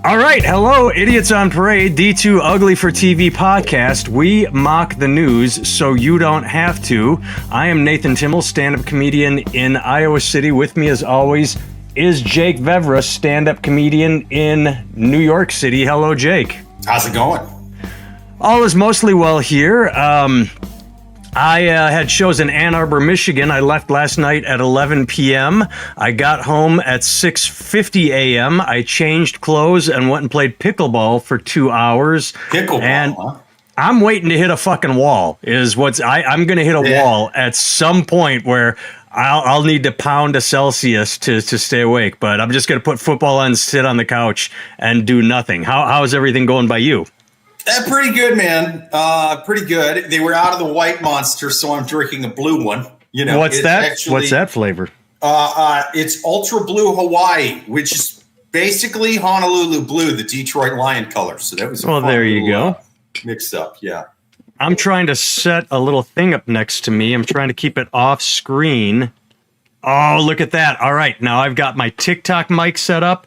All right, hello, Idiots on Parade, D2 Ugly for TV podcast. We mock the news so you don't have to. I am Nathan Timmel, stand-up comedian in Iowa City. With me, as always, is Jake Vevra, stand-up comedian in New York City. Hello, Jake. How's it going? All is mostly well here. I had shows in Ann Arbor, Michigan. I left last night at 11 p.m. I got home at 6:50 a.m. I changed clothes and went and played pickleball for 2 hours. Pickleball, and huh? I'm waiting to hit a fucking wall. I'm going to hit a wall at some point where I'll need to pound a Celsius to stay awake. But I'm just going to put football on, sit on the couch, and do nothing. How's everything going by you? Pretty good, man. Pretty good. They were out of the white monster, so I'm drinking a blue one. You know, what's that? What's that flavor? It's Ultra Blue Hawaii, which is basically Honolulu Blue, the Detroit Lion color. So that was there you go. Mixed up, yeah. I'm trying to set a little thing up next to me. I'm trying to keep it off screen. Oh, look at that! All right, now I've got my TikTok mic set up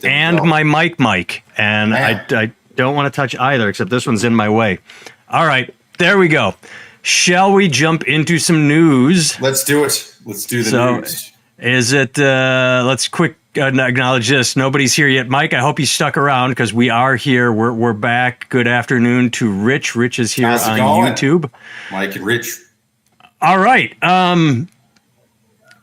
and my mic, and I don't want to touch either, except this one's in my way. All right, there we go. Shall we jump into some news? Let's do it. Let's do the news. Is it, let's quick acknowledge this. Nobody's here yet. Mike, I hope you stuck around because we are here. We're back. Good afternoon to Rich. Rich is here on YouTube. Mike and Rich. All right.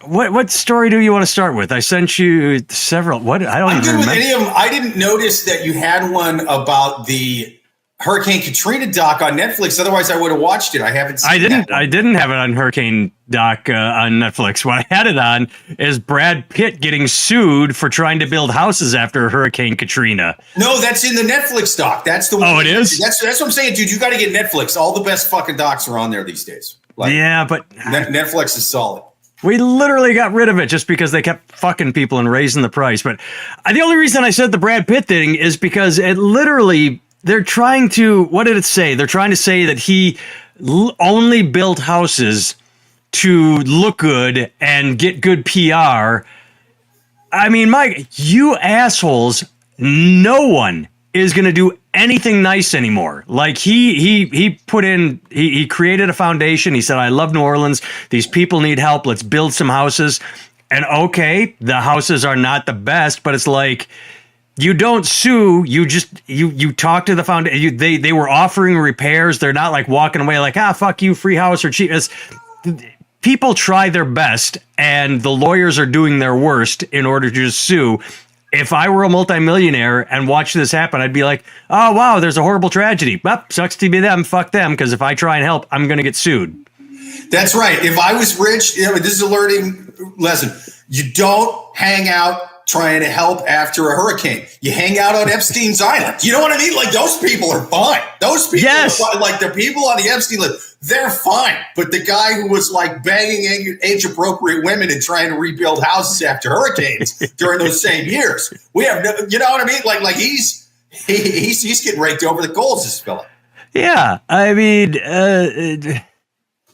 What story do you want to start with? I sent you several. What? I don't even remember. Any of them. I didn't notice that you had one about the Hurricane Katrina doc on Netflix. Otherwise, I would have watched it. I haven't seen it. I didn't have it on Hurricane doc on Netflix. What I had it on is Brad Pitt getting sued for trying to build houses after Hurricane Katrina. No, that's in the Netflix doc. That's the one. Oh, it is? That's what I'm saying, dude. You got to get Netflix. All the best fucking docs are on there these days. Yeah, but Netflix is solid. We literally got rid of it just because they kept fucking people and raising the price. But the only reason I said the Brad Pitt thing is because it literally, they're trying to, what did it say? They're trying to say that he only built houses to look good and get good PR. I mean, Mike, you assholes, no one is going to do anything nice anymore. Like he created a foundation. He said, I love New Orleans. These people need help. Let's build some houses. And okay, the houses are not the best, but it's like, you don't sue. You just, you talk to the foundation. They were offering repairs. They're not like walking away like, fuck you, free house or cheap. People try their best and the lawyers are doing their worst in order to just sue. If I were a multimillionaire and watched this happen, I'd be like, oh, wow, there's a horrible tragedy. Well, sucks to be them. Fuck them. Because if I try and help, I'm going to get sued. That's right. If I was rich, this is a learning lesson. You don't hang out trying to help after a hurricane. You hang out on Epstein's Island. You know what I mean? Like, those people are fine. Those people are fine. Like, the people on the Epstein list, they're fine. But the guy who was like banging age-appropriate women and trying to rebuild houses after hurricanes during those same years, we have, you know what I mean? Like he's getting raked over the coals, this fella. Yeah, I mean,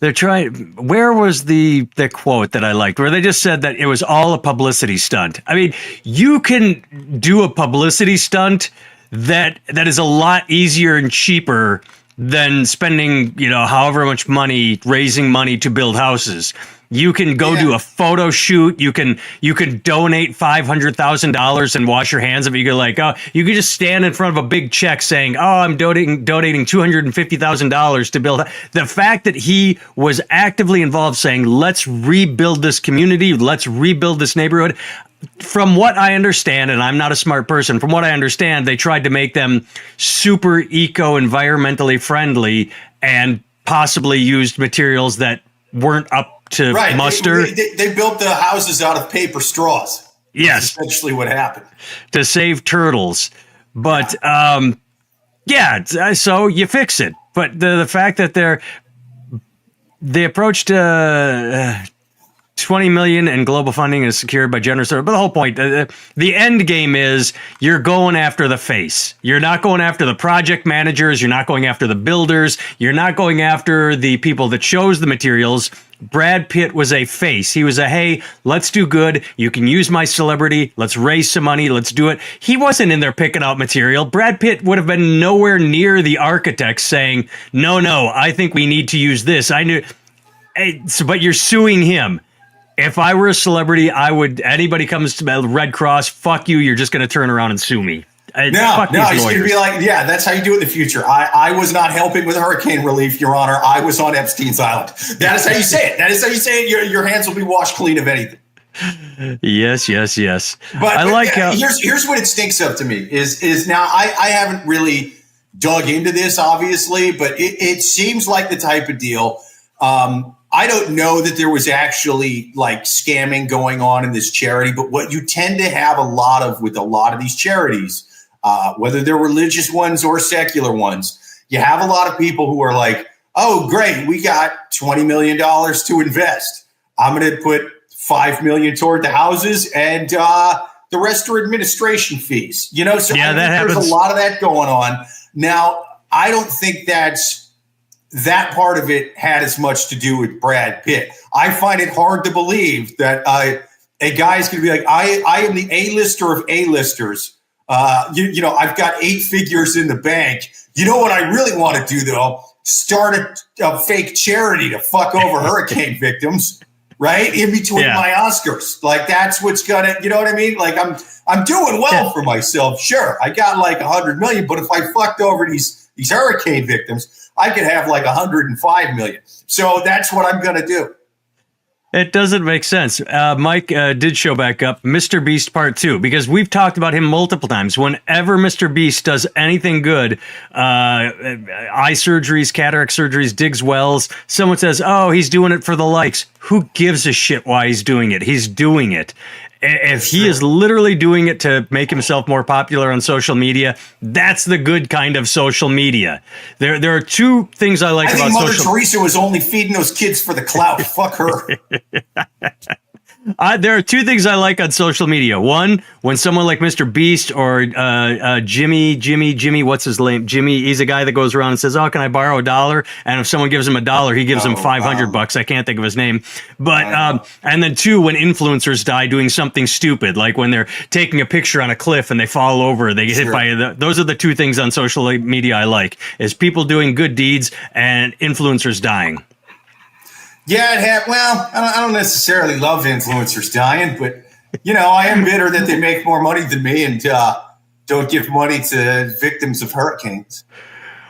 they're trying. Where was the quote that I liked where they just said that it was all a publicity stunt? I mean, you can do a publicity stunt that is a lot easier and cheaper than spending, however much money raising money to build houses. You can go do a photo shoot. You can donate $500,000 and wash your hands of it. You go like, you could just stand in front of a big check saying, I'm donating $250,000 to build. The fact that he was actively involved saying, let's rebuild this community, let's rebuild this neighborhood. From what I understand, and I'm not a smart person, from what I understand, they tried to make them super environmentally friendly and possibly used materials that weren't up to muster. They built the houses out of paper straws. Yes. That's essentially what happened. To save turtles. But, so you fix it. But the fact that they approached 20 million in global funding is secured by generous. But the whole point, the end game is you're going after the face. You're not going after the project managers. You're not going after the builders. You're not going after the people that chose the materials. Brad Pitt was a face. He was a, hey, let's do good. You can use my celebrity. Let's raise some money. Let's do it. He wasn't in there picking out material. Brad Pitt would have been nowhere near the architects saying, no, I think we need to use this. I knew. But you're suing him. If I were a celebrity, I would, anybody comes to Red Cross, fuck you, you're just going to turn around and sue me. No, he's going to be like, yeah, that's how you do it in the future. I was not helping with hurricane relief, Your Honor. I was on Epstein's Island. That is how you say it. That is how you say it. Your hands will be washed clean of anything. Yes. But I like here's what it stinks of to me is now I haven't really dug into this, obviously, but it seems like the type of deal. I don't know that there was actually like scamming going on in this charity, but what you tend to have with a lot of these charities, whether they're religious ones or secular ones, you have a lot of people who are like, oh, great, we got $20 million to invest. I'm going to put $5 million toward the houses and the rest are administration fees. So I think there's a lot of that going on. Now, I don't think that part of it had as much to do with Brad Pitt. I find it hard to believe that a guy is going to be like, I am the A-lister of A-listers. I've got 8 figures in the bank. You know what I really want to do, though? Start a fake charity to fuck over hurricane victims, right? In between my Oscars. Like, that's what's going to, you know what I mean? Like, I'm doing well for myself. Sure, I got like 100 million, but if I fucked over these hurricane victims, I could have like 105 million. So that's what I'm going to do. It doesn't make sense. Mike did show back up Mr. Beast Part 2, because we've talked about him multiple times. Whenever Mr. Beast does anything good, eye surgeries, cataract surgeries, digs wells, someone says, oh, he's doing it for the likes. Who gives a shit why he's doing it? He's doing it. If he is literally doing it to make himself more popular on social media, that's the good kind of social media. There are 2 things I like about Mother Teresa was only feeding those kids for the clout. Fuck her. There are 2 things I like on social media. One, when someone like Mr. Beast or Jimmy, what's his name? Jimmy, he's a guy that goes around and says, oh, can I borrow $1? And if someone gives him $1, he gives him $500. I can't think of his name. But and then 2, when influencers die doing something stupid, like when they're taking a picture on a cliff and they fall over, they get hit by those are the 2 things on social media I like, is people doing good deeds and influencers dying. Yeah, well, I don't necessarily love influencers dying, but, I am bitter that they make more money than me and don't give money to victims of hurricanes.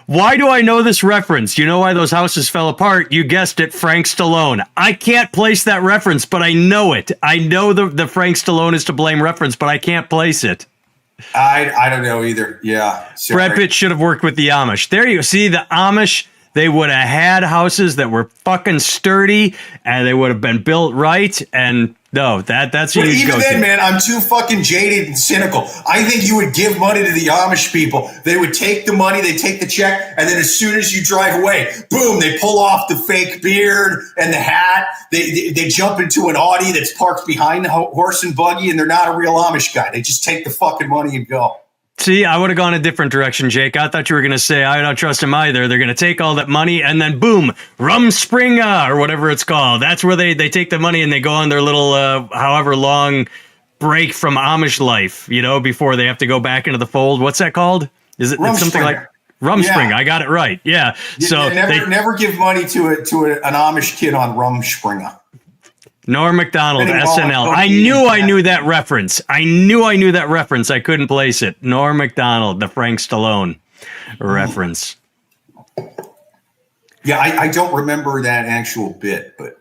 Why do I know this reference? You know why those houses fell apart? You guessed it, Frank Stallone. I can't place that reference, but I know it. I know the Frank Stallone is to blame reference, but I can't place it. I don't know either. Yeah. Sorry. Brad Pitt should have worked with the Amish. There you see, the Amish. They would have had houses that were fucking sturdy, and they would have been built right. And no, that's what you go to. Even then, man, I'm too fucking jaded and cynical. I think you would give money to the Amish people. They would take the money, they take the check, and then as soon as you drive away, boom, they pull off the fake beard and the hat. They jump into an Audi that's parked behind the horse and buggy, and they're not a real Amish guy. They just take the fucking money and go. See, I would have gone a different direction, Jake. I thought you were going to say, I don't trust him either. They're going to take all that money and then boom, Rumspringa or whatever it's called. That's where they take the money and they go on their little, however long break from Amish life, before they have to go back into the fold. What's that called? Is it something like Rumspringa? Yeah. I got it right. Yeah. So they never give money to an Amish kid on Rumspringa. Norm Macdonald, SNL. I knew that reference. I knew that reference. I couldn't place it. Norm Macdonald, the Frank Stallone reference. Yeah, I don't remember that actual bit, but.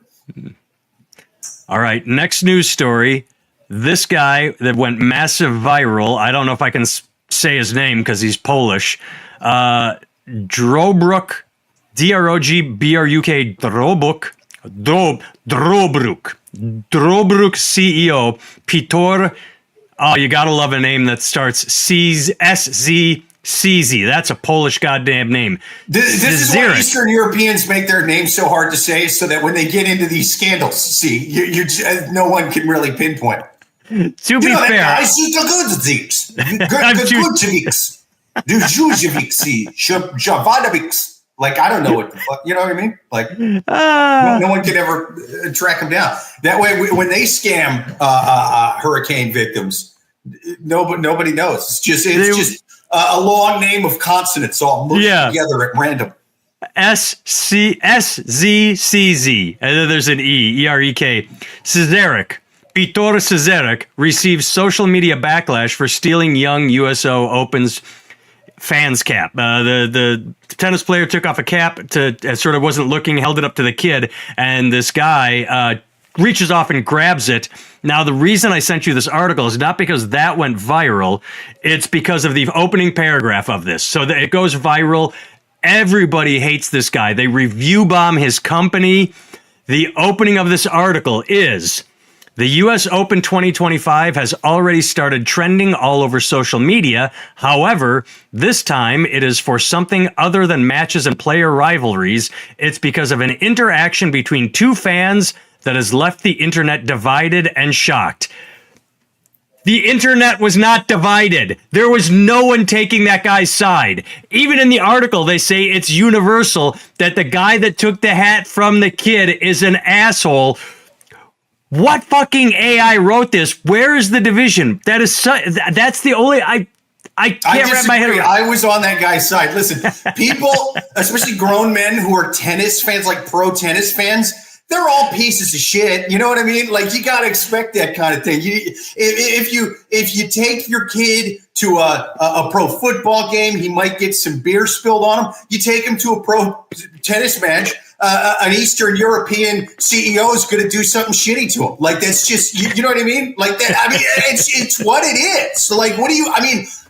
All right, next news story. This guy that went massive viral. I don't know if I can say his name because he's Polish. Drobruk, D-R-O-G-B-R-U-K, Drobruk CEO Piotr. Oh, you gotta love a name that starts SZ CZ. That's a Polish goddamn name. This is why Eastern Europeans make their names so hard to say, so that when they get into these scandals, see, you no one can really pinpoint. To be fair, I see the good like, I don't know what the fuck, you know what I mean? Like, no one can ever track them down. That way, when they scam hurricane victims, nobody knows. It's just a long name of consonants all moved together at random. SZCZ, and then there's an EREK. Szczerek. Piotr Szczerek received social media backlash for stealing young USO Open's fans cap. The tennis player took off a cap sort of wasn't looking, held it up to the kid, and this guy reaches off and grabs it. Now, the reason I sent you this article is not because that went viral. It's because of the opening paragraph of this. So that it goes viral. Everybody hates this guy. They review bomb his company. The opening of this article is: the U.S. Open 2025 has already started trending all over social media. However, this time it is for something other than matches and player rivalries. It's because of an interaction between two fans that has left the internet divided and shocked. The internet was not divided. There was no one taking that guy's side. Even in the article, they say it's universal that the guy that took the hat from the kid is an asshole. What fucking AI wrote this? Where is the division? That's the only I can't wrap my head around. I was on that guy's side. Listen, people, especially grown men who are tennis fans, like pro tennis fans, they're all pieces of shit. You know what I mean? Like, you got to expect that kind of thing. If you take your kid to a pro football game, he might get some beer spilled on him. You take him to a pro tennis match, an Eastern European CEO is going to do something shitty to him. Like, that's just, you know what I mean? Like that. I mean, it's what it is. So, like,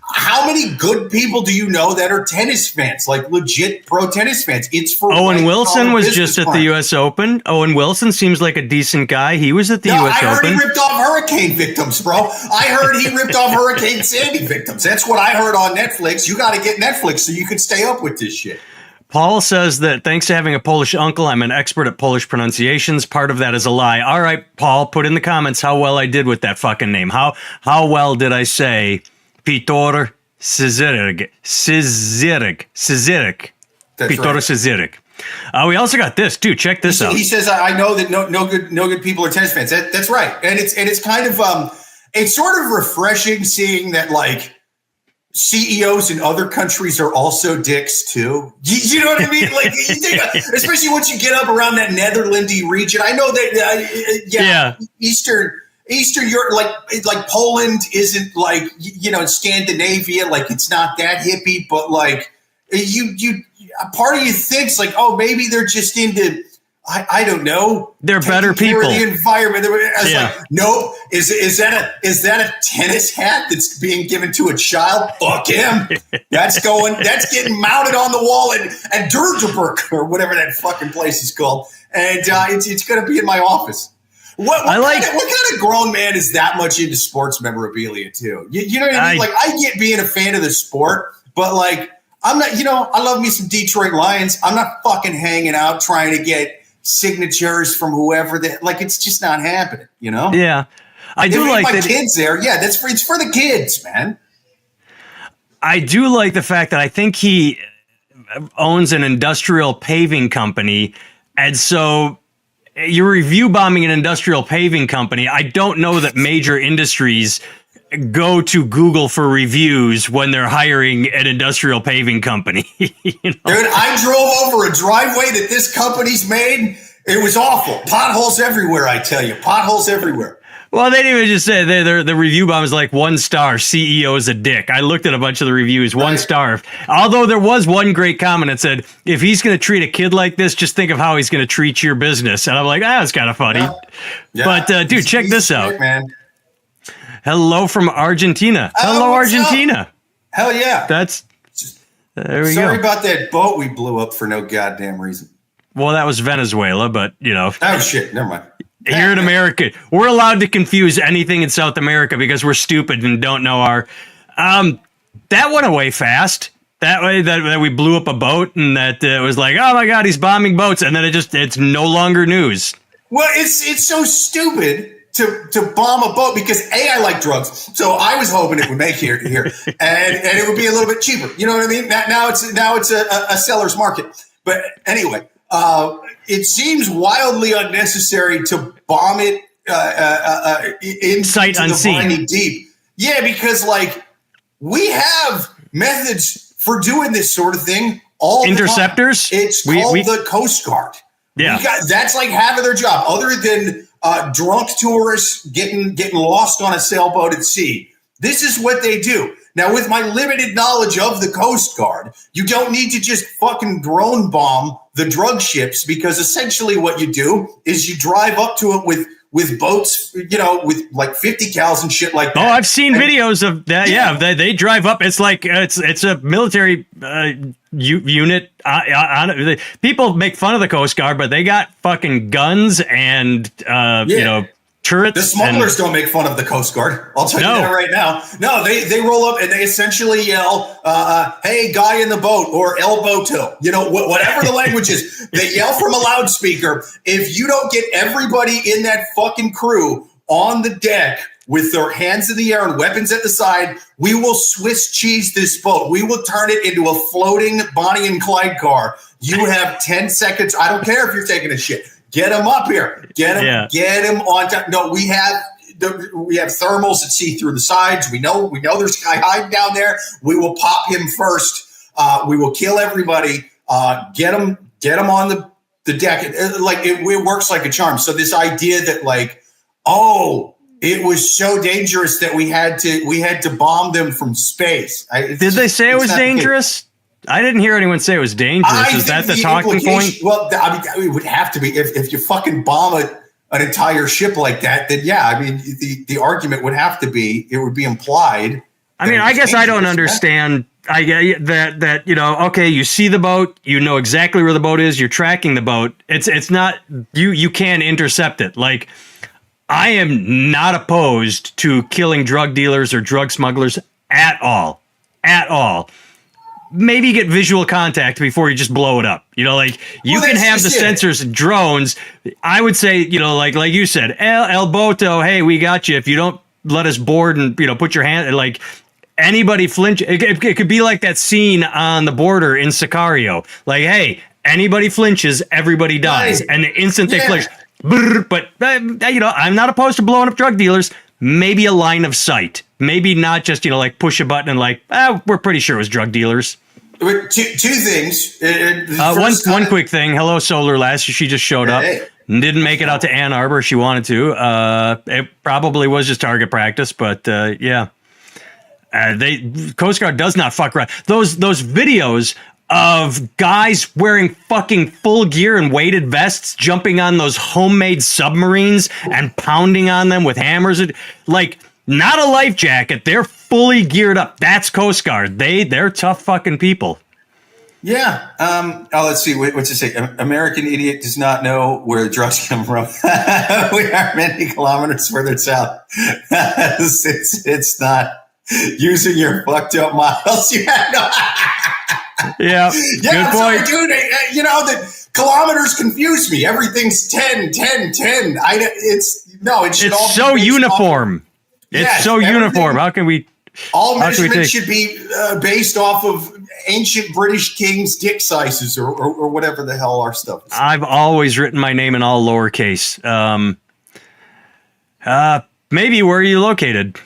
how many good people do you know that are tennis fans, like legit pro tennis fans? It's for Owen Wilson was just at the U.S. Open. Owen Wilson seems like a decent guy. He was at the U.S. Open. I heard he ripped off hurricane victims, bro. I heard he ripped off Hurricane Sandy victims. That's what I heard on Netflix. You got to get Netflix so you can stay up with this shit. Paul says that thanks to having a Polish uncle, I'm an expert at Polish pronunciations. Part of that is a lie. All right, Paul, put in the comments how well I did with that fucking name. How well did I say Piotr Szczerek? Piotr Szczerek. We also got this too. Check this out. He says, "I know that no good people are tennis fans." That's right, and it's kind of it's sort of refreshing seeing that, like, CEOs in other countries are also dicks too. You know what I mean? Like, you think, especially once you get up around that Netherlandy region. I know that Eastern Europe, like Poland isn't like, Scandinavia, like it's not that hippie, but like you part of you thinks like, oh, maybe they're just into, I don't know, they're better people. The environment. Like, nope. Is that a tennis hat that's being given to a child? Fuck him. That's getting mounted on the wall at Durderberg or whatever that fucking place is called, and it's going to be in my office. What kind of grown man is that much into sports memorabilia too? You know what I mean? Like, I get being a fan of the sport, but like, I'm not, I love me some Detroit Lions. I'm not fucking hanging out trying to get signatures from whoever that, like, it's just not happening, Yeah. I do like my kids there. Yeah. It's for the kids, man. I do like the fact that I think he owns an industrial paving company. And so you're review bombing an industrial paving company. I don't know that major industries go to Google for reviews when they're hiring an industrial paving company. Dude, I drove over a driveway that this company's made. It was awful. Potholes everywhere, I tell you. Potholes everywhere. Well, they didn't even just say the review bomb is like 1 star. CEO is a dick. I looked at a bunch of the reviews, 1 star. Although there was one great comment that said, if he's going to treat a kid like this, just think of how he's going to treat your business. And I'm like, that's kind of funny. Yeah. But dude, check this out. Sick, man. Hello from Argentina. Hello, Argentina. Up? Hell yeah. There we go. Sorry about that boat we blew up for no goddamn reason. Well, that was Venezuela, but Oh shit, never mind. Here in America, we're allowed to confuse anything in South America because we're stupid and don't know our. That went away fast. That way that we blew up a boat and that it was like, oh my God, he's bombing boats. And then it's no longer news. Well, it's so stupid to bomb a boat because I like drugs. So I was hoping it would make here and it would be a little bit cheaper. You know what I mean? Now it's a seller's market. But anyway, it seems wildly unnecessary to bomb it in sight unseen. Deep. Yeah, because like we have methods for doing this sort of thing all interceptors. The time. It's called the Coast Guard. Yeah, that's like half of their job, other than drunk tourists getting lost on a sailboat at sea. This is what they do. Now, with my limited knowledge of the Coast Guard, you don't need to just fucking drone bomb the drug ships, because essentially what you do is you drive up to it with boats, with like 50 cals and shit like that. Oh, I've seen videos of that. Yeah, they drive up. It's like it's a military unit. People make fun of the Coast Guard, but they got fucking guns and turrets. The smugglers don't make fun of the Coast Guard. I'll tell you that right now. No, they roll up and they essentially yell, "Hey, guy in the boat," or "El Boto," whatever the language is. They yell from a loudspeaker. If you don't get everybody in that fucking crew on the deck with their hands in the air and weapons at the side, we will Swiss cheese this boat. We will turn it into a floating Bonnie and Clyde car. You have 10 seconds. I don't care if you're taking a shit. Get him up here. Get him on top. No, we have thermals that see through the sides. We know there's a guy hiding down there. We will pop him first. We will kill everybody. Get him on the deck. It works like a charm. So this idea that it was so dangerous that we had to bomb them from space. Did they say it was dangerous? I didn't hear anyone say it was dangerous. Is that the talking point? Well, it would have to be if you fucking bomb an entire ship like that. Then yeah, I mean the argument would have to be, it would be implied. I mean, I guess I don't understand. I get that okay, you see the boat, you know exactly where the boat is, you're tracking the boat. It's not you can intercept it. Like, I am not opposed to killing drug dealers or drug smugglers at all. Maybe get visual contact before you just blow it up. You can have the sensors and drones. I would say, like you said, El Boto, hey, we got you. If you don't let us board and, put your hand, like, anybody flinch. It could be like that scene on the border in Sicario. Like, hey, anybody flinches, everybody dies. Right. And the instant they flinch. But, I'm not opposed to blowing up drug dealers. Maybe a line of sight. Maybe not just, push a button and we're pretty sure it was drug dealers. Two things. One quick thing. Hello, Solar Lass. She just showed up. Didn't make it out to Ann Arbor. She wanted to. It probably was just target practice, but yeah. Coast Guard does not fuck around. Those videos of guys wearing fucking full gear and weighted vests jumping on those homemade submarines and pounding on them with hammers. Not a life jacket. They're fully geared up. That's Coast Guard. They're tough fucking people. Yeah. Let's see. What's it say? American idiot does not know where the drugs come from. We are many kilometers further south. It's not using your fucked up miles. You have no. Yeah. Good point. Dude, the kilometers confuse me. Everything's 10. It's so uniform. It's so uniform. How can we? All measurements should be based off of ancient British kings' dick sizes or whatever the hell our stuff is. I've always written my name in all lowercase. Maybe where are you located?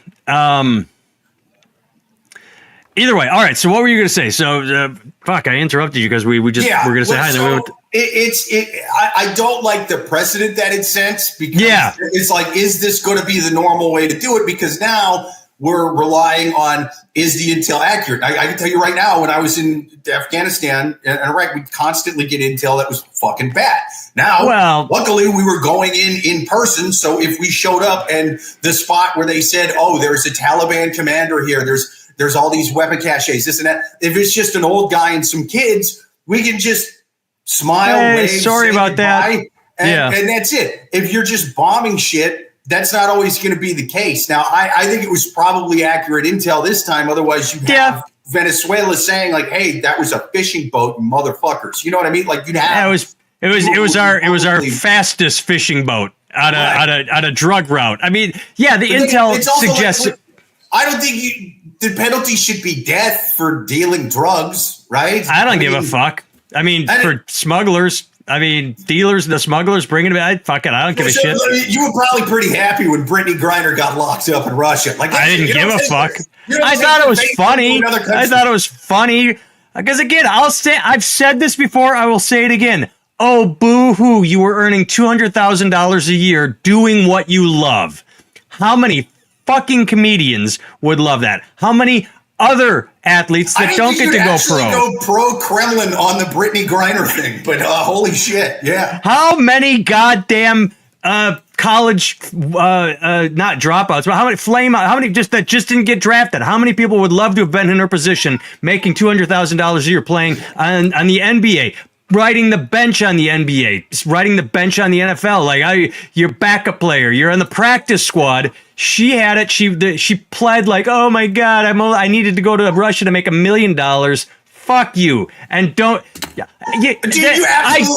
Either way. All right. So what were you going to say? So, fuck, I interrupted you because we're going to say hi. So I don't like the precedent that it sets, because it's like, is this going to be the normal way to do it? Because now we're relying on, is the intel accurate? I can tell you right now, when I was in Afghanistan and Iraq, we'd constantly get intel that was fucking bad. Now, luckily we were going in person. So if we showed up and the spot where they said, oh, there's a Taliban commander here, there's all these weapon caches, this and that. If it's just an old guy and some kids, we can just smile, wave, sorry about that. And that's it. If you're just bombing shit, that's not always going to be the case. Now, I think it was probably accurate intel this time. Otherwise, you have Venezuela saying like, "Hey, that was a fishing boat, you motherfuckers." You know what I mean? Like you'd have it was our fastest fishing boat on a drug route. I mean, yeah, the intel suggests. Like, I don't think the penalty should be death for dealing drugs, right? I don't give a fuck. I mean, for smugglers. I mean, dealers, the smugglers bringing it. Fuck it, I don't give a shit. You were probably pretty happy when Brittany Griner got locked up in Russia. Like I didn't give a fuck. I thought it was funny. I thought it was funny because again, I've said this before. I will say it again. Oh, boo-hoo! You were earning $200,000 a year doing what you love. How many fucking comedians would love that? How many other athletes that don't get to go pro? Go pro Kremlin on the Brittany Griner thing, but holy shit, yeah. How many goddamn college not dropouts, but how many that just didn't get drafted? How many people would love to have been in her position, making $200,000 a year, playing on the NBA? Riding the bench on the NBA, riding the bench on the NFL. Like you're backup player, you're on the practice squad. She had it. She pled like, oh my God, I needed to go to Russia to make $1 million. Fuck you. And don't. I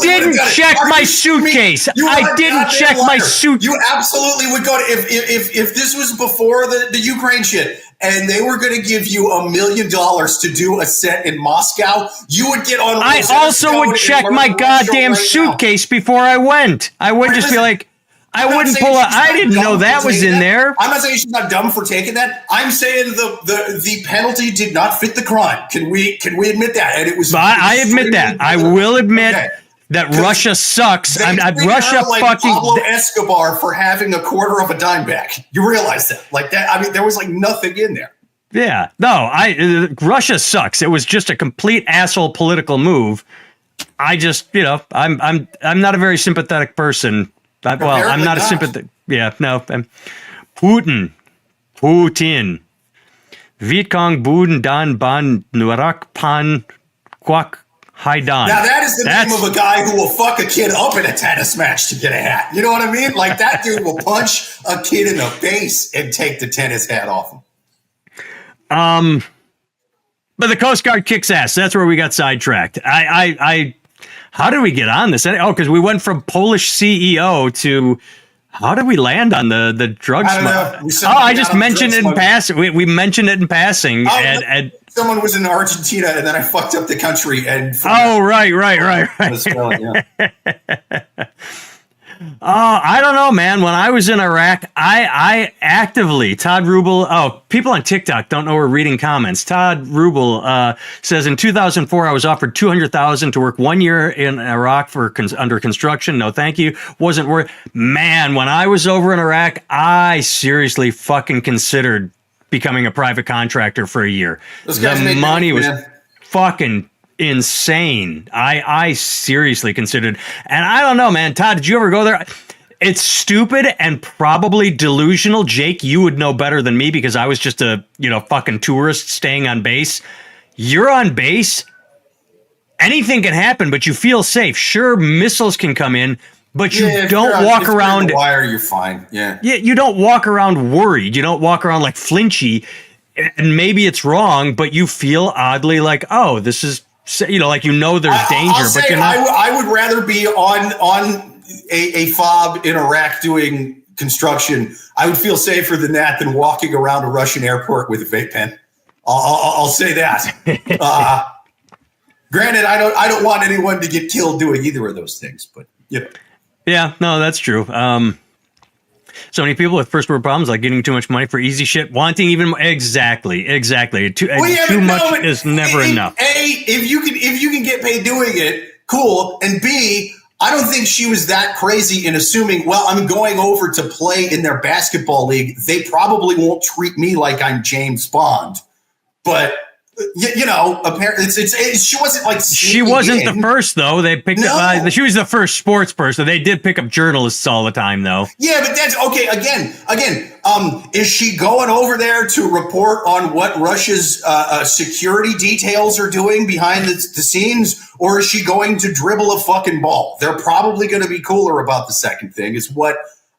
didn't check my suitcase. I didn't check my suitcase. You absolutely would go to if this was before the Ukraine shit. And they were going to give you $1 million to do a set in Moscow, you would get on. I also would check my goddamn suitcase before I went. I would just be like, I wouldn't pull out. I didn't know that was in there. I'm not saying she's not dumb for taking that. I'm saying the penalty did not fit the crime. Can we admit that? And it was. I admit that. I will admit. Okay. That Russia sucks. Russia like fucking Pablo Escobar for having a quarter of a dime back. You realize that, like that. I mean, there was like nothing in there. Yeah, no. Russia sucks. It was just a complete asshole political move. I just, I'm not a very sympathetic person. I'm not a sympathetic. Yeah, no. Putin, Vitkong Buden Dan Ban Nurak Pan Kwak. Haidan. Now that is the name of a guy who will fuck a kid up in a tennis match to get a hat. You know what I mean? Like that dude will punch a kid in the face and take the tennis hat off him. But the Coast Guard kicks ass. That's where we got sidetracked. How did we get on this? Oh, because we went from Polish CEO to how did we land on the drugs? I just mentioned it in passing. We mentioned it in passing. And someone was in Argentina, and then I fucked up the country. And right. I don't know, man. When I was in Iraq, I actively, Todd Rubel, people on TikTok don't know we're reading comments. Todd Rubel says, in 2004, I was offered $200,000 to work 1 year in Iraq under construction. No, thank you. Wasn't worth. Man, when I was over in Iraq, I seriously fucking considered becoming a private contractor for a year. The money was fucking insane. I seriously considered, and I don't know, man. Todd, did you ever go there? It's stupid and probably delusional. Jake, you would know better than me because I was just a fucking tourist staying on base. You're on base. Anything can happen, but you feel safe. Sure, missiles can come in, but you don't walk around. Wire, you're fine. Yeah. You don't walk around worried. You don't walk around like flinchy. And maybe it's wrong, but you feel oddly like, oh, this is, there's danger. But you're not. I would rather be on a fob in Iraq doing construction. I would feel safer than that than walking around a Russian airport with a vape pen. I'll say that. Granted, I don't want anyone to get killed doing either of those things, but Yeah, no, that's true. So many people with first world problems, like getting too much money for easy shit, wanting even more. Exactly. Too much is never enough. A, if you can get paid doing it, cool. And B, I don't think she was that crazy in assuming, well, I'm going over to play in their basketball league. They probably won't treat me like I'm James Bond, but. Apparently, she wasn't like she wasn't the first though. They picked up. She was the first sports person. They did pick up journalists all the time though. Yeah, but that's okay. Again, is she going over there to report on what Russia's security details are doing behind the scenes, or is she going to dribble a fucking ball? They're probably going to be cooler about the second thing. Is what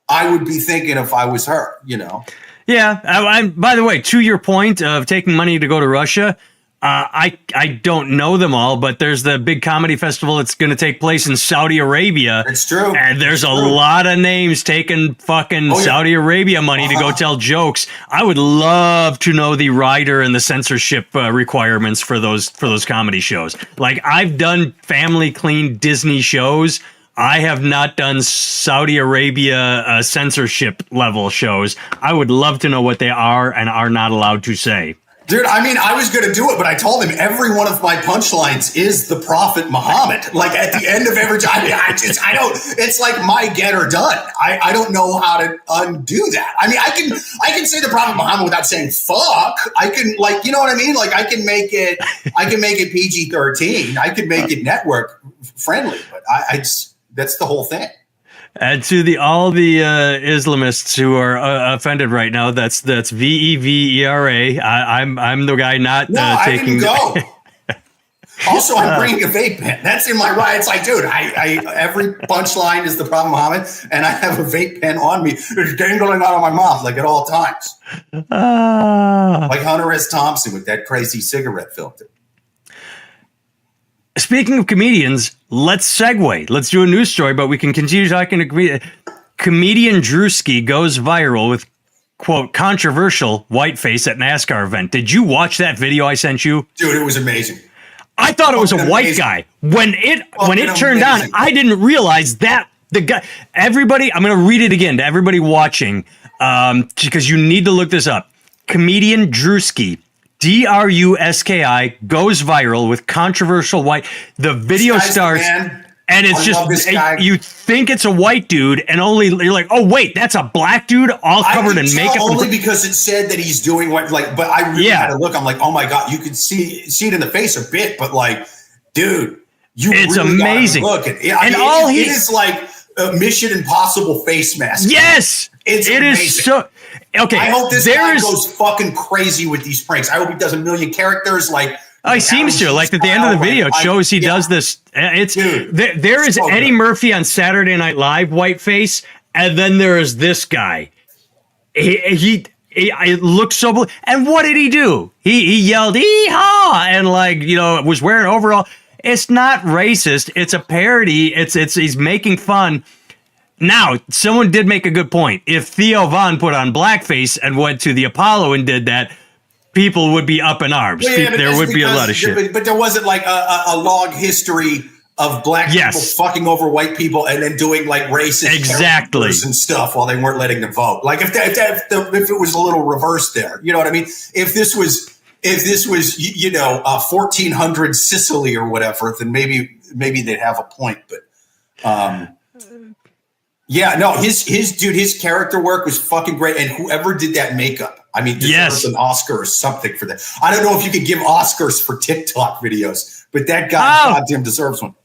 I would be thinking if I was her, Yeah. By the way, to your point of taking money to go to Russia, I don't know them all, but there's the big comedy festival that's going to take place in Saudi Arabia. It's true. And there's a lot of names taking fucking Saudi Arabia money to go tell jokes. I would love to know the writer and the censorship requirements for those comedy shows. Like, I've done family clean Disney shows. I have not done Saudi Arabia censorship level shows. I would love to know what they are and are not allowed to say. Dude, I mean, I was going to do it, but I told him every one of my punchlines is the Prophet Muhammad. Like, at the end of every time, I don't, it's like my get or done. I don't know how to undo that. I mean, I can say the Prophet Muhammad without saying fuck. I can, like, you know what I mean? Like, I can make it PG-13. I can make it network friendly, but that's the whole thing. And to all the Islamists who are offended right now, that's VEVERA. I'm the guy not taking. I didn't go. Also, I'm bringing a vape pen. That's in my right. It's like, dude, I every punchline is the Prophet Muhammad, and I have a vape pen on me. It's dangling out of my mouth like at all times, like Hunter S. Thompson with that crazy cigarette filter. Speaking of comedians, let's segue. Let's do a news story, but we can continue talking to comedian Druski goes viral with, quote, controversial whiteface at NASCAR event. Did you watch that video I sent you? Dude, it was amazing. I thought it was a white guy. When it turned on, I didn't realize that the guy, everybody, I'm going to read it again to everybody watching, because you need to look this up. Comedian Druski. Druski goes viral with controversial white. The video starts, and it's just you think it's a white dude, and only you're like, oh wait, that's a black dude all covered in makeup. Only because it said that he's doing what, like, but I really had to look. I'm like, oh my god, you can see it in the face a bit, but like, dude, it's really amazing. Look, it is like a Mission Impossible face mask. Yes, it is so. Okay, I hope this guy goes fucking crazy with these pranks. I hope he does a million characters. Like, he seems to. Like, at the end of the video, it shows he does this. There is Eddie Murphy on Saturday Night Live, whiteface, and then there is this guy. He looks so. And what did he do? He yelled "Hee-haw!" and was wearing overall. It's not racist. It's a parody. He's making fun. Now, someone did make a good point. If Theo Von put on blackface and went to the Apollo and did that, people would be up in arms. There would be a lot of shit. But there wasn't like a long history of black people fucking over white people and then doing like racist and stuff while they weren't letting them vote. Like if it was a little reverse there, you know what I mean? If this was 1400 Sicily or whatever, then maybe they'd have a point. But his character work was fucking great, and whoever did that makeup, I mean, deserves an Oscar or something for that. I don't know if you could give Oscars for TikTok videos, but that guy goddamn deserves one.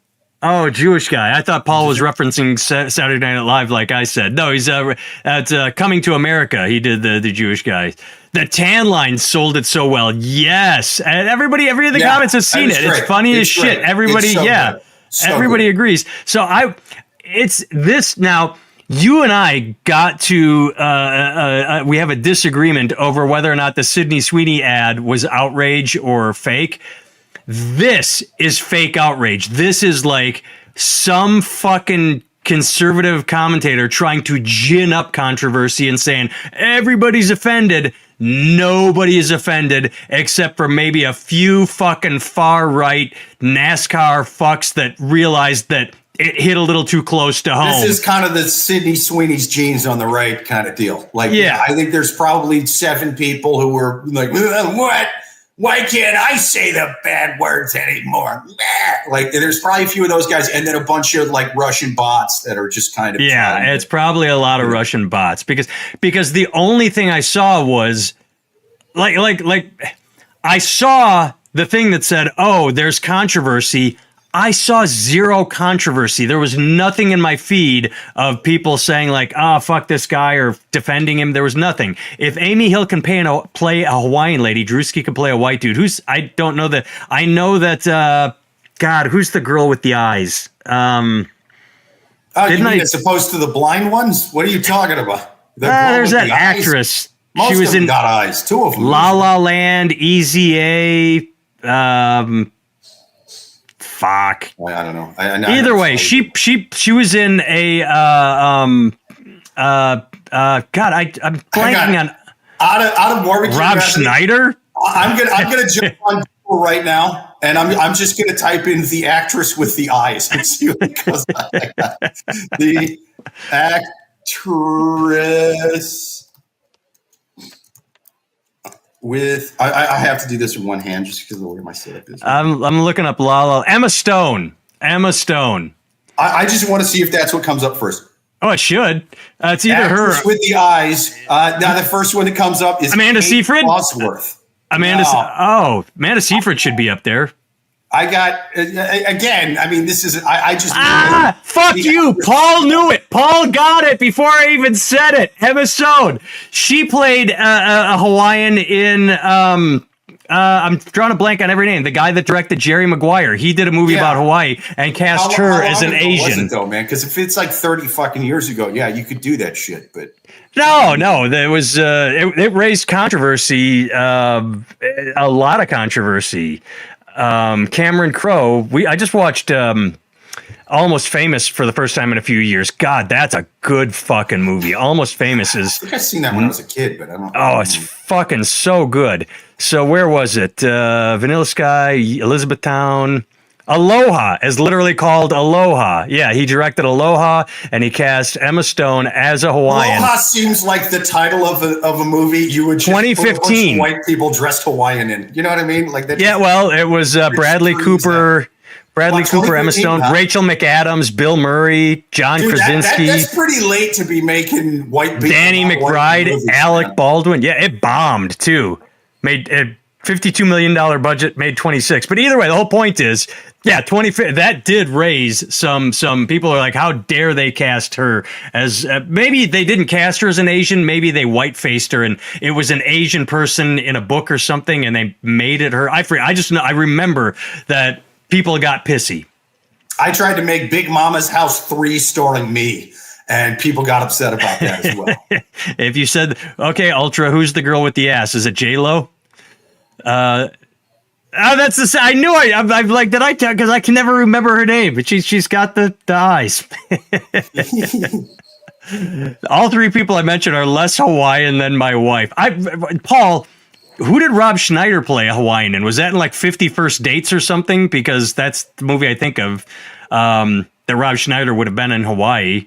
Oh, Jewish guy. I thought Paul was referencing Saturday Night Live, like I said. No, he's at Coming to America. He did the Jewish guy. The tan line sold it so well. Yes, and every of the comments has seen it. Great. It's funny as shit. Everybody, everybody agrees. So it's this now. You and I got to we have a disagreement over whether or not the Sydney Sweeney ad was outrage or fake. This is fake outrage. This is like some fucking conservative commentator trying to gin up controversy and saying everybody's offended. Nobody is offended except for maybe a few fucking far right NASCAR fucks that realized that it hit a little too close to home. This is kind of the Sydney Sweeney's genes on the right kind of deal. Like, I think there's probably 7 people who were like, what? Why can't I say the bad words anymore? Like, there's probably a few of those guys, and then a bunch of like Russian bots that are just kind of it's probably a lot of Russian bots because the only thing I saw was like I saw the thing that said, "Oh, there's controversy." I saw zero controversy. There was nothing in my feed of people saying like, "Oh, fuck this guy" or defending him. There was nothing. If Amy Hill can play a Hawaiian lady, Druski can play a white dude. I don't know that. I know that. God, who's the girl with the eyes? Oh, you Didn't mean I? as opposed to the blind ones? What are you talking about? There's that actress. Most She was of them in got eyes. Two of them. La La Land, Easy A. Fuck. I don't know. Either way, she was in a God, I'm blanking on out of morbid Rob curiosity, Schneider. I'm gonna jump on Google right now, and I'm just gonna type in the actress with the eyes and see what comes up. The actress with I have to do this with one hand just because of the way my setup is. I'm looking up Lala. Emma Stone. Emma Stone. I just want to see if that's what comes up first. Oh, it should. It's either Actress her with the eyes. Now the first one that comes up is Amanda Kate Seyfried. Bosworth. Amanda. No. Amanda Seyfried should be up there. I got again. I mean, this is. I just. Fuck you. Paul knew it. Paul got it before I even said it. Emma Stone. She played a Hawaiian in. I'm drawing a blank on every name. The guy that directed Jerry Maguire. He did a movie about Hawaii and cast her as an Asian. Was it though, man? Because if it's like 30 fucking years ago, yeah, you could do that shit. But no, there was. It raised controversy. A lot of controversy. Cameron Crowe. I just watched Almost Famous for the first time in a few years. God, that's a good fucking movie. Almost Famous is. I think I've seen that when I was a kid, but I don't. Oh, it's fucking so good. So where was it? Vanilla Sky, Elizabethtown. Aloha is literally called Aloha. Yeah, he directed Aloha and he cast Emma Stone as a Hawaiian. Aloha seems like the title of a movie you would just 2015 put white people dressed Hawaiian in. You know what I mean? Like that. Yeah, well, it was Bradley Cooper. Bradley Cooper, Emma Stone, Rachel McAdams, Bill Murray, John Krasinski. That's pretty late to be making white people. Danny McBride, movies, Alec Baldwin. Yeah, it bombed too. Made a $52 million budget, made 26. But either way, the whole point is, yeah, that did raise some people are like, how dare they cast her as maybe they didn't cast her as an Asian, maybe they white faced her and it was an Asian person in a book or something and they made it her. I just know I remember that. People got pissy. I tried to make Big Mama's House 3 starring me, and people got upset about that as well. If you said, okay, Ultra, who's the girl with the ass? Is it J-Lo? That's the. I knew I'm like, did I tell? Because I can never remember her name, but she's got the eyes. All three people I mentioned are less Hawaiian than my wife. Paul. Who did Rob Schneider play a Hawaiian in? Was that in like 50 First Dates or something? Because that's the movie I think of that Rob Schneider would have been in Hawaii.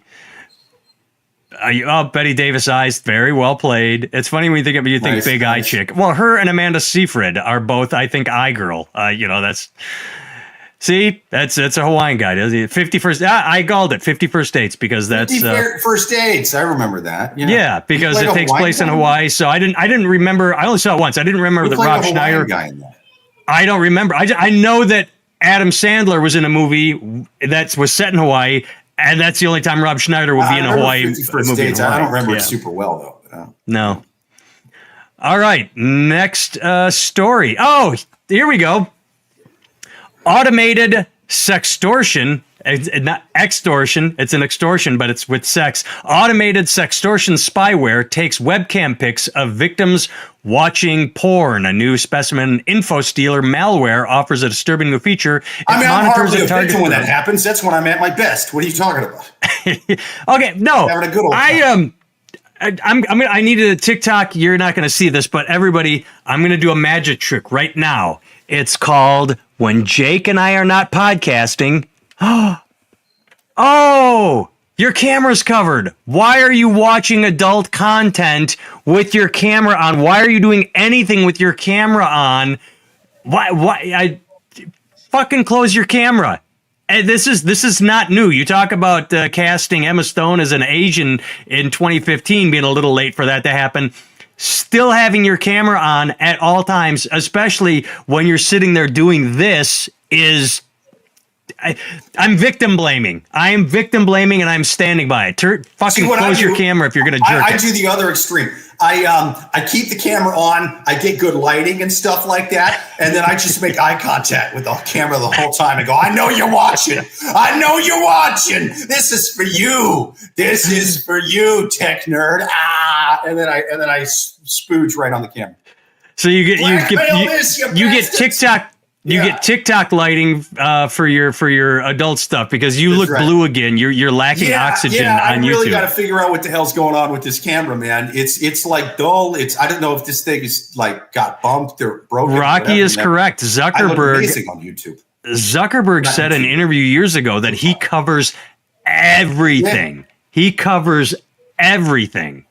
Betty Davis eyes, very well played. It's funny when you think of you think nice, big eye chick. Well, her and Amanda Seyfried are both, I think, eye girl. That's. See, that's a Hawaiian guy. 50 First. I called it 50 First Dates because that's 50 First Dates. I remember that. Yeah, because it takes place in Hawaii. So I didn't remember. I only saw it once. I didn't remember that Rob Schneider. Guy in that. I don't remember. I know that Adam Sandler was in a movie that was set in Hawaii, and that's the only time Rob Schneider would be in a Hawaii movie. Dates. I don't remember it super well though. No. All right, next story. Oh, here we go. Automated sextortion, not extortion, it's an extortion, but it's with sex. Automated sextortion spyware takes webcam pics of victims watching porn. A new specimen info stealer malware offers a disturbing new feature. I'm hardly a victim when that happens. That's when I'm at my best. What are you talking about? Okay, no. Having a good old time. I needed a TikTok. You're not going to see this, but everybody, I'm going to do a magic trick right now. It's called When Jake and I Are Not Podcasting. Oh, your camera's covered. Why are you watching adult content with your camera on? Why are you doing anything with your camera on? Why? Fucking close your camera. And this is not new. You talk about casting Emma Stone as an Asian in 2015, being a little late for that to happen. Still having your camera on at all times, especially when you're sitting there doing this, is I'm victim blaming. I am victim blaming, and I'm standing by it. Fucking close your camera if you're going to jerk I do the other extreme. I keep the camera on. I get good lighting and stuff like that, and then I just make eye contact with the camera the whole time and go, "I know you're watching. I know you're watching. This is for you. This is for you, tech nerd." And then I spooge right on the camera. So you get TikTok. You get TikTok lighting for your adult stuff because you look blue again. You're lacking oxygen on YouTube. I really got to figure out what the hell's going on with this camera, man. It's like dull. I don't know if this thing is like got bumped or broken. Rocky is correct. Zuckerberg on YouTube. Zuckerberg said in an interview years ago that he covers everything. Yeah. He covers everything,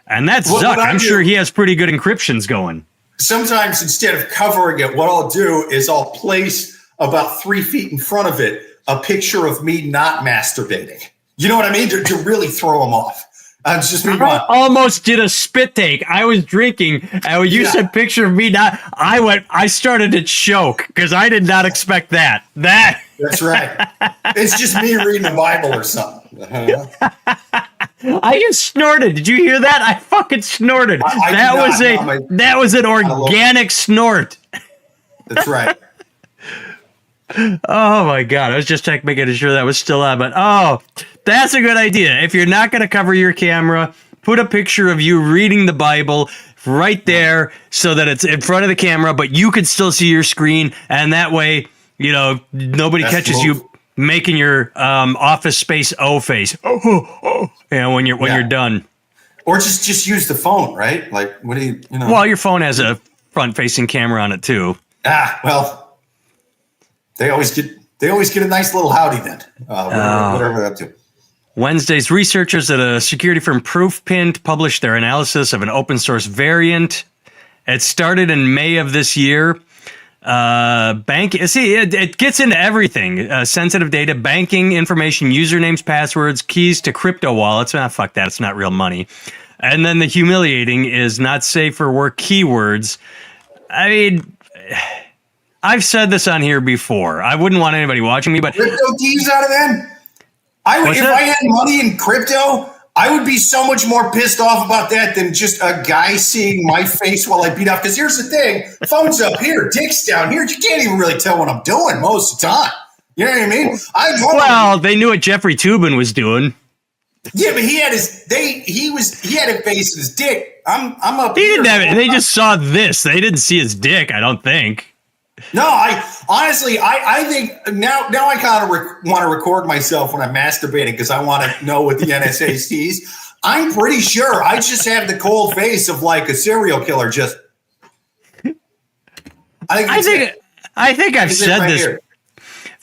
and that's Zuck. I'm sure he has pretty good encryptions going. Sometimes instead of covering it, what I'll do is I'll place about 3 feet in front of it a picture of me not masturbating. You know what I mean? To really throw them off. Just me almost did a spit take. I was drinking, and when you said picture of me not, I started to choke because I did not expect that. That's right. It's just me reading the Bible or something. I just snorted. Did you hear that? I fucking snorted. That was an organic snort. That's right. Oh my God. I was just making sure that was still on, but that's a good idea. If you're not going to cover your camera, put a picture of you reading the Bible right there so that it's in front of the camera, but you can still see your screen. And that way, nobody catches you making your Office Space O face. When you're done. Or just use the phone, right? Like, what do you know? Well, your phone has a front-facing camera on it too. Well, they always get a nice little howdy then. Whatever they're up to. Wednesday's researchers at a security firm Proofpint published their analysis of an open source variant. It started in May of this year. It gets into everything. Sensitive data, banking information, usernames, passwords, keys to crypto wallets. Fuck that. It's not real money. And then the humiliating is not safe for work keywords. I mean, I've said this on here before. I wouldn't want anybody watching me, but crypto keys out of them. If I had money in crypto, I would be so much more pissed off about that than just a guy seeing my face while I beat off. Because here's the thing, phone's up here, dick's down here. You can't even really tell what I'm doing most of the time. You know what I mean? They knew what Jeffrey Toobin was doing. Yeah, but he had it facing his dick. I'm up he here. Didn't have it. They just saw this. They didn't see his dick, I don't think. No, I honestly think now I kind of want to record myself when I'm masturbating because I want to know what the NSA sees. I'm pretty sure I just have the cold face of like a serial killer. I think I've said this. Here.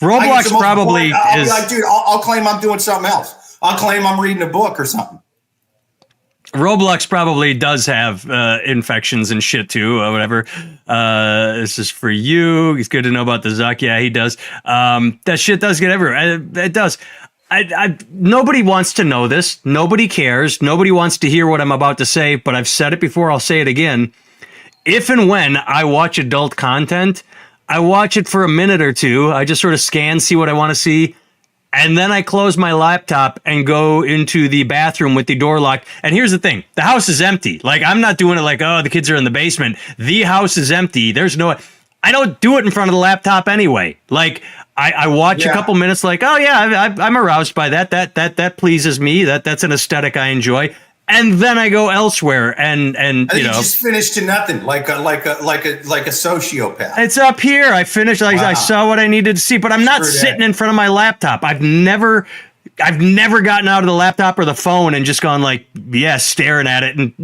Roblox probably I'll be like, dude, I'll claim I'm doing something else. I'll claim I'm reading a book or something. Roblox probably does have infections and shit too, or whatever. This is for you. It's good to know about the Zuck. Yeah, he does. That shit does get everywhere. It does. Nobody wants to know this. Nobody cares. Nobody wants to hear what I'm about to say, but I've said it before. I'll say it again. If and when I watch adult content, I watch it for a minute or two. I just sort of scan, see what I want to see. And then I close my laptop and go into the bathroom with the door locked. And here's the thing. The house is empty. Like, I'm not doing it like, oh, the kids are in the basement. The house is empty. I don't do it in front of the laptop anyway. Like, I watch a couple minutes like, oh, yeah, I'm aroused by that. That pleases me. That's an aesthetic I enjoy. And then I go elsewhere, and you just finished to nothing, like a sociopath. It's up here. I finished. I saw what I needed to see, but I'm not sitting in front of my laptop. I've never gotten out of the laptop or the phone and just gone like, staring at it and.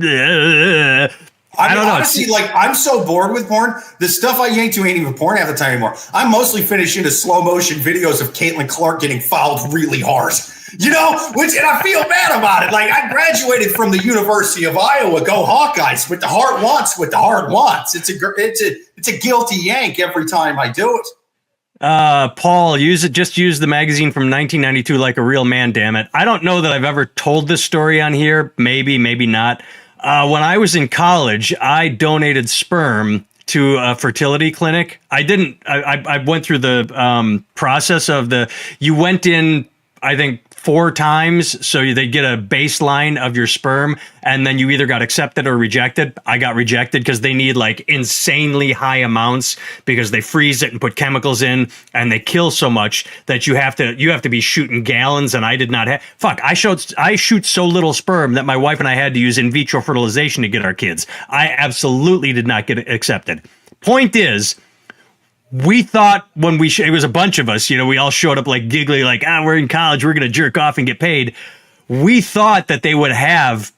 I don't know. Honestly, I'm so bored with porn. The stuff I yank to ain't even porn half the time anymore. I'm mostly finished into slow motion videos of Caitlin Clark getting fouled really hard. And I feel bad about it. Like, I graduated from the University of Iowa. Go Hawkeyes! But the heart wants what the heart wants. It's a guilty yank every time I do it. Paul, just use the magazine from 1992 like a real man. Damn it! I don't know that I've ever told this story on here. Maybe not. When I was in college, I donated sperm to a fertility clinic. I went through the process of you went in, I think, 4 times, so they get a baseline of your sperm, and then you either got accepted or rejected. I got rejected because they need like insanely high amounts because they freeze it and put chemicals in, and they kill so much that you have to be shooting gallons. And I did not have. Fuck, I shoot so little sperm that my wife and I had to use in vitro fertilization to get our kids. I absolutely did not get accepted. Point is, we thought when it was a bunch of us, we all showed up like giggly, like, we're in college, we're going to jerk off and get paid. We thought that they would have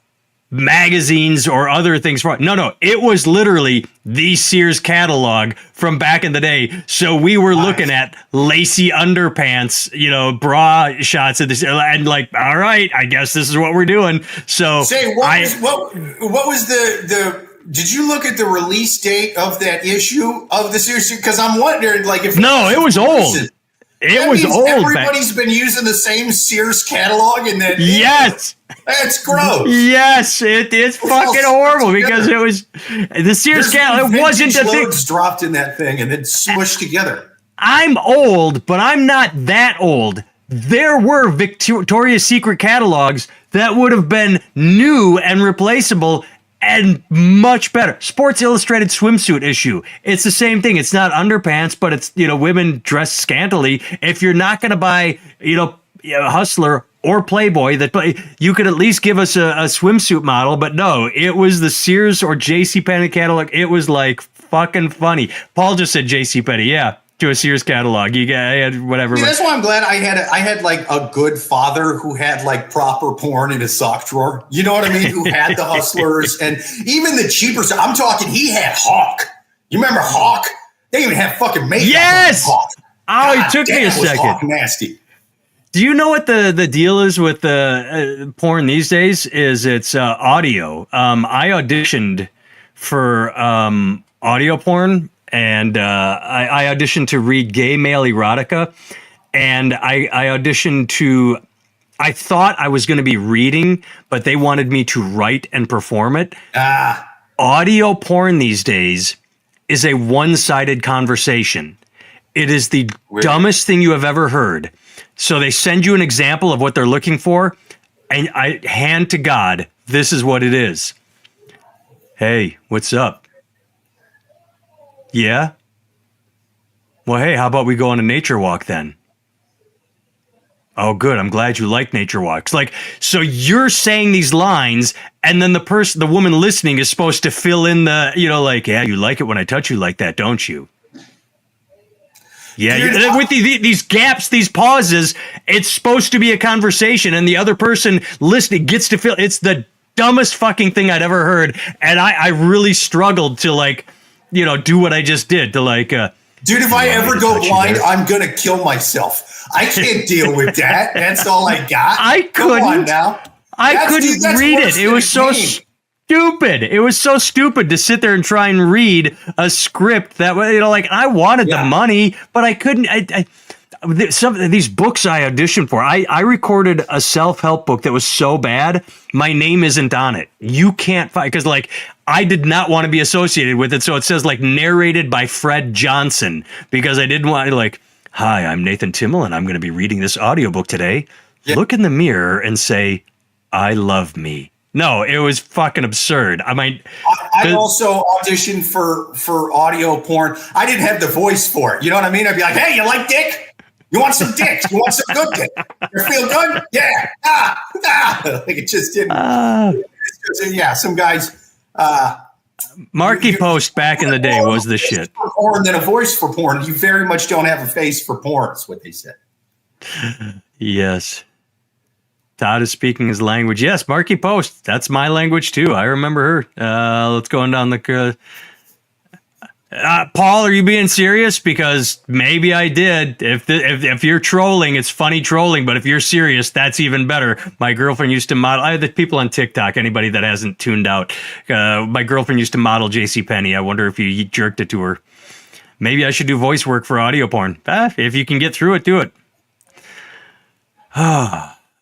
magazines or other things for it. No, it was literally the Sears catalog from back in the day. So we were looking at lacy underpants, bra shots of this, and like, all right, I guess this is what we're doing. So what was the did you look at the release date of that issue of the Sears? Because I'm wondering, like, if it was old. It was old. Everybody's been using the same Sears catalog, and then yes, that's gross. Yes, it's fucking horrible because it was the Sears catalog. It wasn't the thing dropped in that thing and then smushed together. I'm old, but I'm not that old. There were Victoria's Secret catalogs that would have been new and replaceable and much better. Sports Illustrated swimsuit issue. It's the same thing. It's not underpants, but it's, women dressed scantily. If you're not going to buy, Hustler or Playboy, you could at least give us a swimsuit model. But no, it was the Sears or JCPenney catalog. It was like fucking funny. Paul just said JCPenney. Yeah. To a Sears catalog. You got whatever. See, that's why I'm glad I had like a good father who had like proper porn in his sock drawer. You know what I mean? Who had the Hustlers and even the cheaper stuff. I'm talking, he had Hawk. You remember Hawk? They even have fucking makeup. Yes. Hawk. It took me a second. Hawk nasty. Do you know what the deal is with the porn these days? Is it's audio. I auditioned for audio porn. And I auditioned to read gay male erotica, and I auditioned to. I thought I was going to be reading, but they wanted me to write and perform it. Audio porn these days is a one-sided conversation. It is the dumbest thing you have ever heard. So they send you an example of what they're looking for, and hand to God, this is what it is. Hey, what's up? Yeah? Well, hey, how about we go on a nature walk then? Oh, good. I'm glad you like nature walks. Like, so you're saying these lines, and then the woman listening is supposed to fill in the, yeah, you like it when I touch you like that, don't you? Yeah, dude, with these gaps, these pauses, it's supposed to be a conversation, and the other person listening gets to fill. It's the dumbest fucking thing I'd ever heard, and I really struggled to do what I just did to dude, if I ever go blind, I'm going to kill myself. I can't deal with that. That's all I got. I couldn't. Come on now. I couldn't read it. It was so stupid. It was so stupid to sit there and try and read a script that, I wanted the money, but I couldn't. Some of these books I auditioned for, I recorded a self-help book that was so bad, my name isn't on it. You can't find, because I did not want to be associated with it. So it says narrated by Fred Johnson, because I didn't want to hi, I'm Nathan Timmel, and I'm going to be reading this audiobook today. Yeah. Look in the mirror and say, I love me. No, it was fucking absurd. I also auditioned for audio porn. I didn't have the voice for it. You know what I mean? I'd be like, hey, you like dick? You want some dick? You want some good dick? You feel good? Yeah. It just didn't. Yeah, some guys. Marky Post back in the day was the shit. For porn than a voice for porn. You very much don't have a face for porn. That's what they said. Yes. Todd is speaking his language. Yes, Marky Post. That's my language too. I remember her. Let's go on down the. Paul, are you being serious? Because maybe I did. If you're trolling, it's funny trolling. But if you're serious, that's even better. My girlfriend used to model. I have the people on TikTok. Anybody that hasn't tuned out, my girlfriend used to model JCPenney. I wonder if you jerked it to her. Maybe I should do voice work for audio porn. If you can get through it, do it.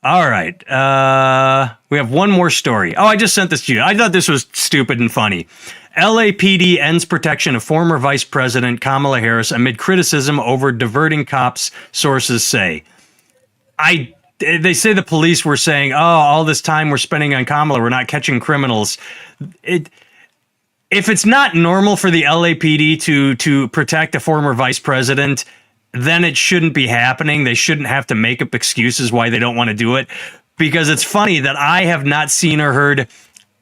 All right. We have one more story. Oh, I just sent this to you. I thought this was stupid and funny. LAPD ends protection of former Vice President Kamala Harris amid criticism over diverting cops, sources say. They say the police were saying, oh, all this time we're spending on Kamala, we're not catching criminals. If it's not normal for the LAPD to protect a former vice president, then it shouldn't be happening. They shouldn't have to make up excuses why they don't want to do it. Because it's funny that I have not seen or heard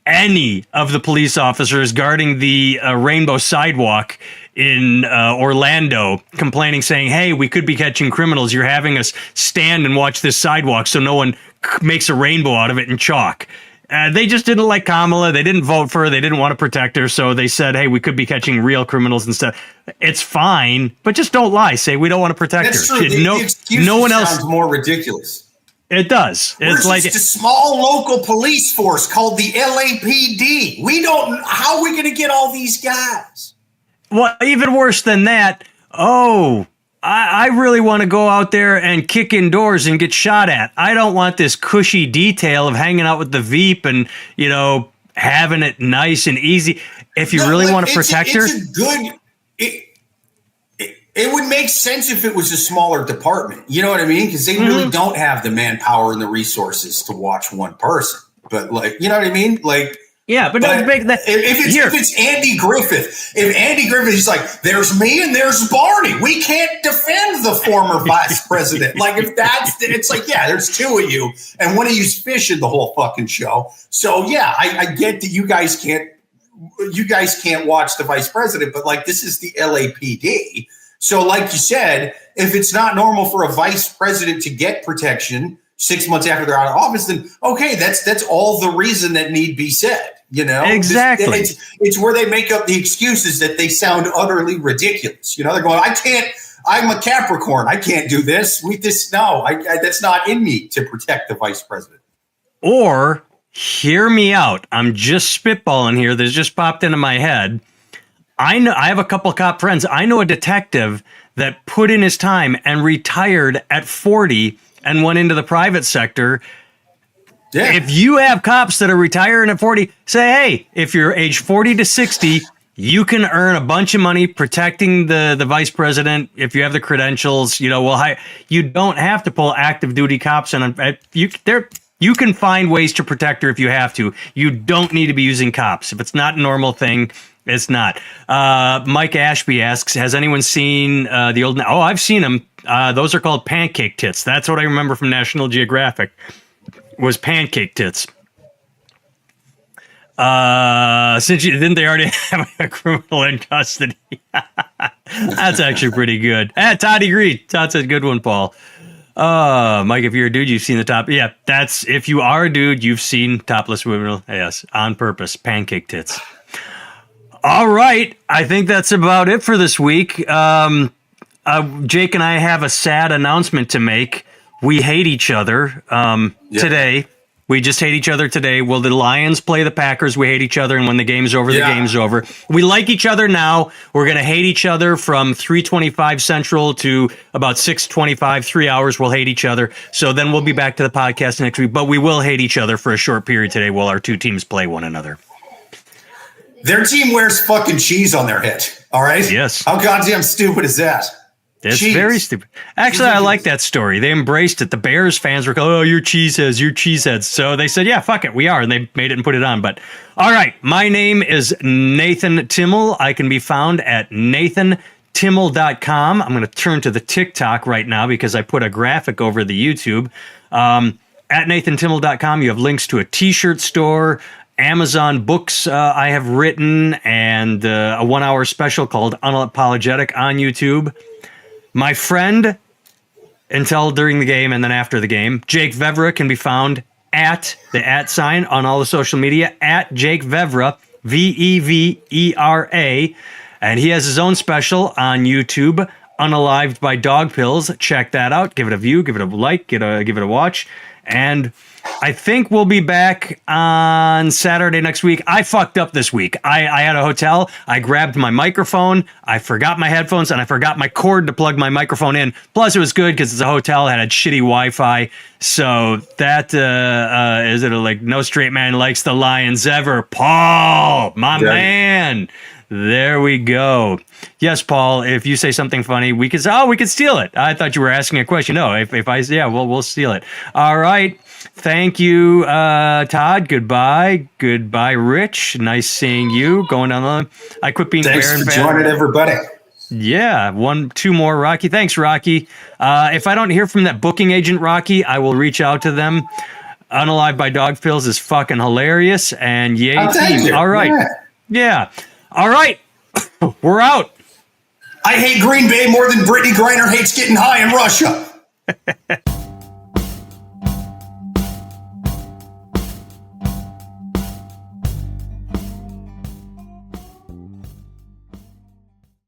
any of the police officers guarding the Rainbow Sidewalk in Orlando complaining, saying, hey, we could be catching criminals. You're having us stand and watch this sidewalk so no one makes a rainbow out of it in chalk. They just didn't like Kamala. They didn't vote for her. They didn't want to protect her. So they said, hey, we could be catching real criminals and stuff. It's fine, but just don't lie. Say we don't want to protect That's her. True. No one else sounds more ridiculous. It does. It's like just a small local police force called the LAPD. How are we going to get all these guys? Well, even worse than that. Oh, I really want to go out there and kick in doors and get shot at. I don't want this cushy detail of hanging out with the Veep and, having it nice and easy. If you really want to protect her. It would make sense if it was a smaller department. You know what I mean? Because they really don't have the manpower and the resources to watch one person. But you know what I mean? Yeah, but if it's Andy Griffith, is like, there's me and there's Barney. We can't defend the former vice president. It's like, yeah, there's two of you and one of you's fishing the whole fucking show. So yeah, I get that you guys can't watch the vice president, but this is the LAPD. So like you said, if it's not normal for a vice president to get protection 6 months after they're out of office, then okay, that's all the reason that need be said. Exactly. It's where they make up the excuses that they sound utterly ridiculous. They're going, I'm a Capricorn. I can't do this. That's not in me to protect the vice president. Or hear me out. I'm just spitballing here. This just popped into my head. I have a couple cop friends. I know a detective that put in his time and retired at 40 and went into the private sector. Yeah. If you have cops that are retiring at 40, say, hey, if you're age 40 to 60, you can earn a bunch of money protecting the vice president. If you have the credentials, you don't have to pull active duty cops. And you can find ways to protect her if you have to. You don't need to be using cops. If it's not a normal thing, it's not. Mike Ashby asks, has anyone seen the old... Oh, I've seen them. Those are called pancake tits. That's what I remember from National Geographic, was pancake tits. Didn't they already have a criminal in custody? That's actually pretty good. Todd agreed. Todd said, good one, Paul. Mike, if you're a dude, you've seen the top. Yeah, if you are a dude, you've seen topless women. Yes, on purpose. Pancake tits. All right. I think that's about it for this week. Jake and I have a sad announcement to make. We hate each other today. We just hate each other today. Will the Lions play the Packers? We hate each other. And when the game's over, the game's over. We like each other now. We're going to hate each other from 3:25 Central to about 6:25, 3 hours. We'll hate each other. So then we'll be back to the podcast next week. But we will hate each other for a short period today while our two teams play one another. Their team wears fucking cheese on their head. All right? Yes. How goddamn stupid is that? It's very stupid. Actually, I like that story. They embraced it. The Bears fans were going, oh, you're cheeseheads. So they said, yeah, fuck it, we are. And they made it and put it on. But all right, my name is Nathan Timmel. I can be found at nathantimmel.com. I'm going to turn to the TikTok right now because I put a graphic over the YouTube. At nathantimmel.com, you have links to a t-shirt store, Amazon books I have written, and a 1-hour special called Unapologetic on YouTube. My friend, until during the game and then after the game, Jake Vevra, can be found at the @ on all the social media, at Jake Vevra, Vevera. And he has his own special on YouTube, Unalived by Dog Pills. Check that out. Give it a view, give it a like, give it a watch. And I think we'll be back on Saturday next week. I fucked up this week. I had a hotel. I grabbed my microphone. I forgot my headphones, and I forgot my cord to plug my microphone in. Plus, it was good because it's a hotel. It had shitty Wi-Fi. So that is it. Like no straight man likes the Lions ever. Paul, my man. There we go. Yes, Paul. If you say something funny, we could steal it. I thought you were asking a question. No, if I we'll steal it. All right. Thank you, Todd. Goodbye. Goodbye, Rich. Nice seeing you. Going on the. I quit being. Thanks for joining, everybody. Yeah, 2 more, Rocky. Thanks, Rocky. If I don't hear from that booking agent, Rocky, I will reach out to them. Unalive by Dog Pills is fucking hilarious, and yay team. All right. Yeah. All right. We're out. I hate Green Bay more than Brittany Griner hates getting high in Russia.